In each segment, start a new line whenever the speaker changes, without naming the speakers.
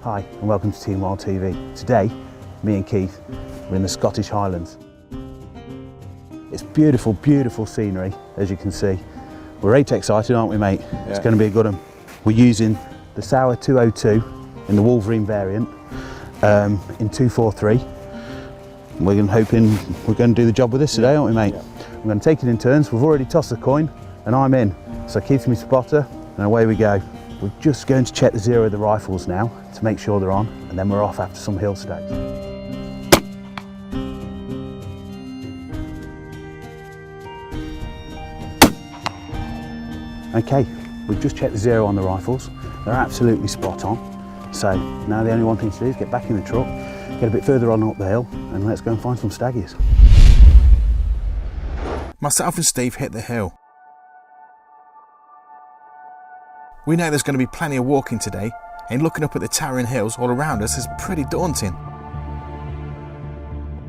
Hi and welcome to Team Wild TV. Today, me and Keith, we're in the Scottish Highlands. It's beautiful, beautiful scenery, as you can see. We're 8 excited, aren't we, mate? Yeah. It's going to be a good one. We're using the Sauer 202 in the Wolverine variant in 243. We're hoping we're going to do the job with this today, aren't we, mate? Yeah. We're going to take it in turns. We've already tossed the coin and I'm in. So Keith's my spotter and away we go. We're just going to check the zero of the rifles now to make sure they're on, and then we're off after some hill stags. Okay, we've just checked the zero on the rifles. They're absolutely spot on. So now the only one thing to do is get back in the truck, get a bit further on up the hill, and let's go and find some staggies.
Myself and Steve hit the hill. We know there's going to be plenty of walking today, and looking up at the towering hills all around us is pretty daunting.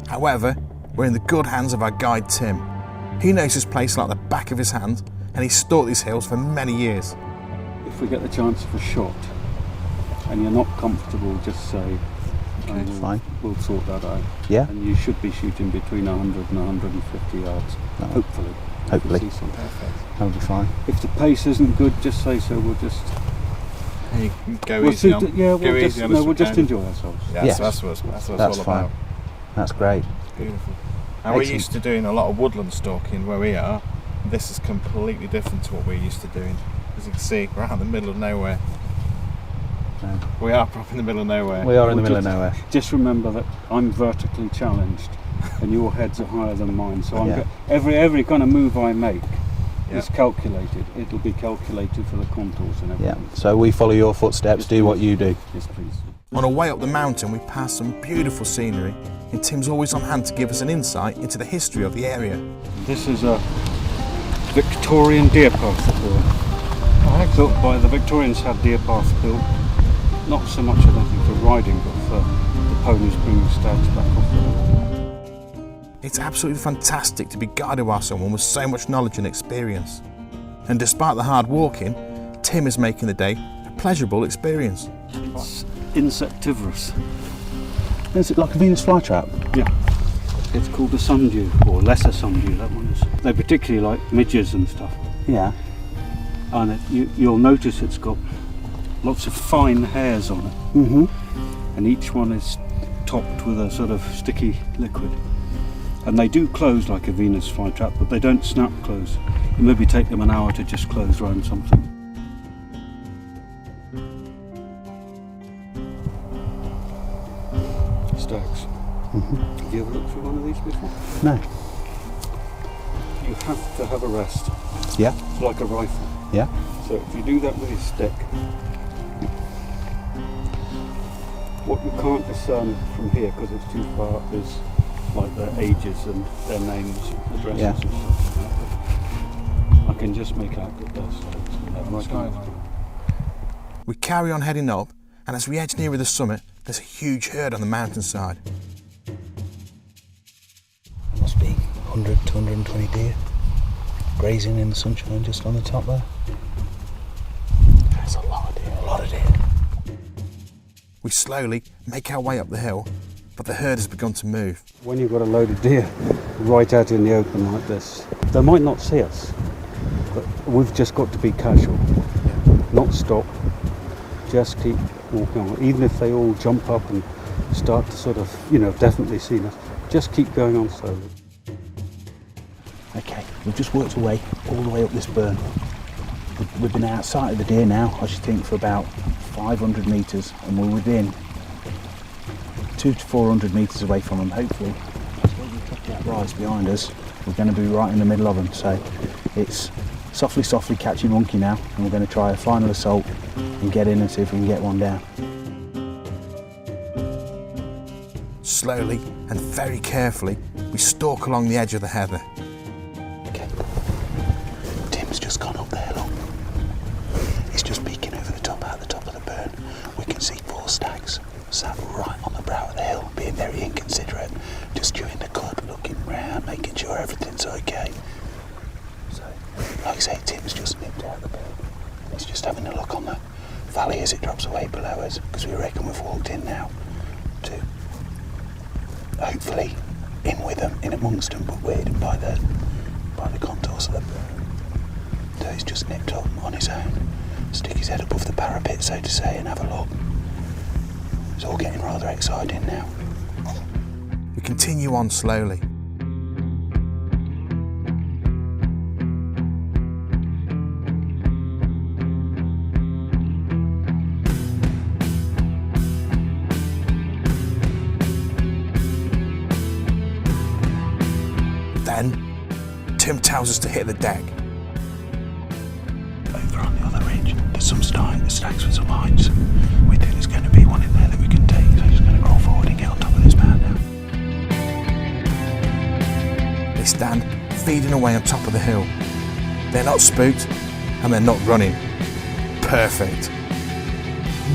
However, we're in the good hands of our guide Tim. He knows this place like the back of his hand, and he's stalked these hills for many years.
If we get the chance of a shot, and you're not comfortable, just say,
fine.
We'll sort that out.
Yeah.
And you should be shooting between 100 and 150 yards, hopefully.
Hopefully. That'll be fine.
If the pace isn't good, just say so. We'll just
go easy on.
Yeah, we'll just enjoy ourselves.
Yeah, yes. So that's what it's all
fine.
about.
That's great.
Beautiful. And we're used to doing a lot of woodland stalking where we are. This is completely different to what we're used to doing. As you can see, we're out in the middle of nowhere. No. We are proper in the middle of nowhere.
We are in the middle of nowhere.
Just remember that I'm vertically challenged and your heads are higher than mine, so every kind of move I make is calculated. It'll be calculated for the contours and everything.
Yeah, so we follow your footsteps, do what you do.
Yes, please.
On our way up the mountain we pass some beautiful scenery, and Tim's always on hand to give us an insight into the history of the area.
This is a Victorian deer path. Built by the Victorians, had deer paths built, not so much I don't think for riding, but for the ponies bringing stags back off the hill.
It's absolutely fantastic to be guided by someone with so much knowledge and experience. And despite the hard walking, Tim is making the day a pleasurable experience.
It's insectivorous.
Is it like a Venus flytrap?
Yeah. It's called a sundew, or lesser sundew, that one is. They particularly like midges and stuff.
Yeah.
And you'll notice it's got lots of fine hairs on it.
Mm-hmm.
And each one is topped with a sort of sticky liquid. And they do close like a Venus flytrap, but they don't snap close. It maybe take them an hour to just close around something. Stags.
Mm-hmm.
Have you ever looked for one of these before?
No.
You have to have a rest.
Yeah.
It's like a rifle.
Yeah.
So if you do that with your stick, what you can't discern from here, because it's too far, is like their ages and their names, addresses and stuff like that. I can just make out that they're stags.
We carry on heading up, and as we edge nearer the summit, there's a huge herd on the mountainside.
Must be 100 to 120 deer grazing in the sunshine just on the top there. That's a lot of deer. A lot of deer.
We slowly make our way up the hill, but the herd has begun to move.
When you've got a load of deer right out in the open like this, they might not see us, but we've just got to be casual, not stop, just keep walking on. Even if they all jump up and start to sort of, definitely see us, just keep going on slowly.
Okay, we've just worked our way all the way up this burn. We've been outside of the deer now, I should think, for about 500 metres, and we're within 200 to 400 metres away from them. Hopefully, as we cut that rise behind us, we're going to be right in the middle of them. So it's softly, softly catchy monkey now, and we're going to try a final assault and get in and see if we can get one down.
Slowly and very carefully, we stalk along the edge of the heather.
Okay. Tim's just gone up there, look. He's just peeking over the top, out the top of the burn. We can see 4 stags sat right on the brow of the hill, being very inconsiderate, just chewing the cud, looking round, making sure everything's okay. So, like I say, Tim's just nipped out the burn. He's just having a look on the valley as it drops away below us, because we reckon we've walked in now to hopefully in with them, in amongst them, but weird by the contours of the burn. So he's just nipped up on his own, stick his head above the parapet, so to say, and have a look. It's all getting rather exciting now.
We continue on slowly. Then, Tim tells us to hit the deck.
Over on the other ridge, there's some stags with some hinds. We think there's going to be one in there that we can take, so just going to crawl forward and get on top of this man now.
They stand feeding away on top of the hill. They're not spooked and they're not running. Perfect.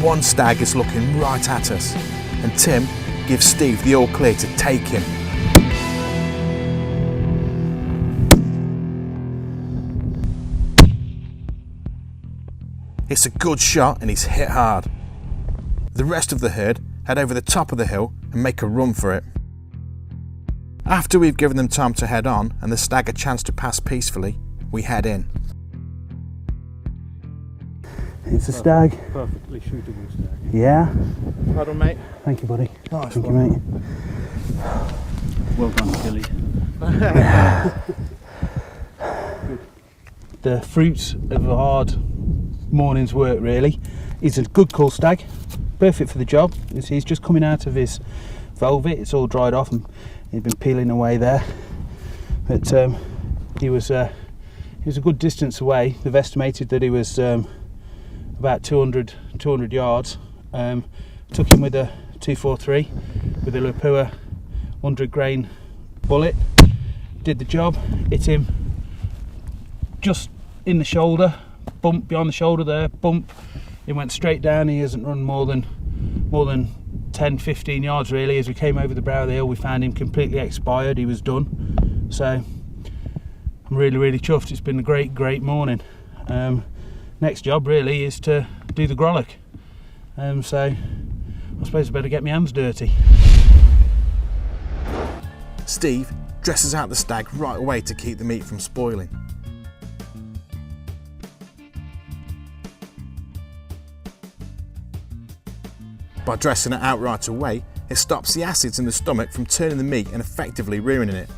One stag is looking right at us, and Tim gives Steve the all clear to take him. It's a good shot and he's hit hard. The rest of the herd head over the top of the hill and make a run for it. After we've given them time to head on and the stag a chance to pass peacefully, we head in.
It's a stag.
Perfectly shootable stag.
Yeah.
Well done, mate.
Thank you, buddy.
Nice
Thank
one.
you, mate.
Well done, Healy.
The fruits of a hard morning's work, really. He's a good cull stag, perfect for the job. He's just coming out of his velvet. It's all dried off and he'd been peeling away there, but he was a good distance away. They've estimated that he was about 200 yards. Took him with a 243 with a Lapua 100 grain bullet. Did the job, hit him just in the shoulder, bump behind the shoulder there, bump. He went straight down. He hasn't run more than 10-15 yards really. As we came over the brow of the hill, we found him completely expired. He was done. So I'm really chuffed. It's been a great morning. Next job really is to do the grollock. So I suppose I better get my hands dirty.
Steve dresses out the stag right away to keep the meat from spoiling. By dressing it out right away, it stops the acids in the stomach from turning the meat and effectively ruining it.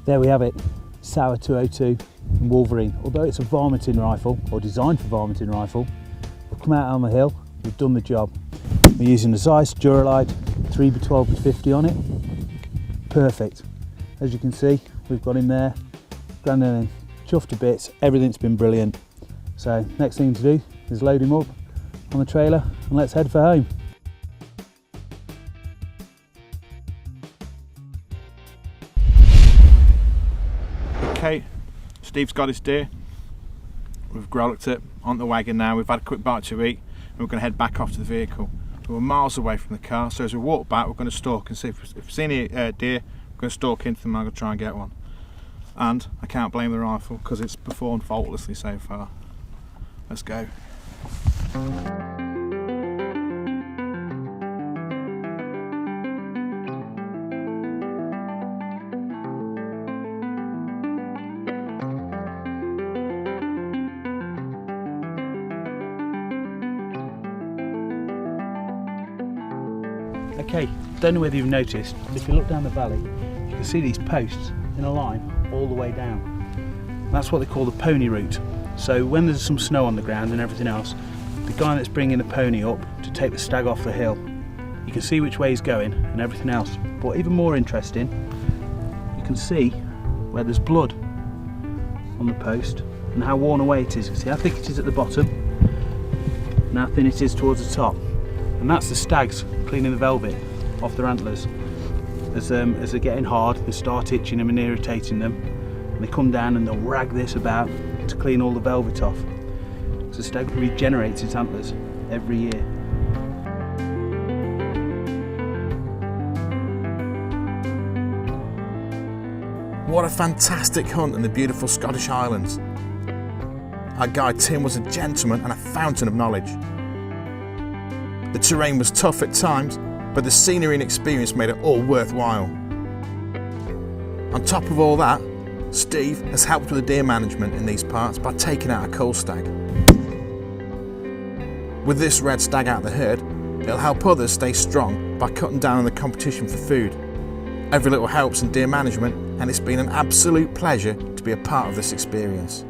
There we have it, Sauer 202 Wolverine. Although it's a varminting rifle, or designed for varminting rifle, we've come out on the hill, we've done the job. We're using a Zeiss Duralite 3x12x50 on it. Perfect. As you can see, we've got him there, grinding in, chuffed to bits, everything's been brilliant. So next thing to do is load him up on the trailer and let's head for home.
Okay, Steve's got his deer. We've grollocked it on the wagon now. We've had a quick bite to eat and we're going to head back off to the vehicle. We're miles away from the car, so as we walk back we're going to stalk and see if we see any deer. We're going to stalk into them and I'm going to try and get one. And I can't blame the rifle because it's performed faultlessly so far. Let's go.
Okay, don't know whether you've noticed, but if you look down the valley, you can see these posts in a line all the way down. That's what they call the pony route. So when there's some snow on the ground and everything else, the guy that's bringing the pony up to take the stag off the hill, you can see which way he's going and everything else. But even more interesting, you can see where there's blood on the post and how worn away it is. You see how thick it is at the bottom and how thin it is towards the top. And that's the stags cleaning the velvet off their antlers. As they're getting hard, they start itching them and irritating them, and they come down and they'll rag this about to clean all the velvet off. So the stag regenerates its antlers every year.
What a fantastic hunt in the beautiful Scottish Highlands. Our guide Tim was a gentleman and a fountain of knowledge. The terrain was tough at times, but the scenery and experience made it all worthwhile. On top of all that, Steve has helped with the deer management in these parts by taking out a cull stag. With this red stag out of the herd, it'll help others stay strong by cutting down on the competition for food. Every little helps in deer management, and it's been an absolute pleasure to be a part of this experience.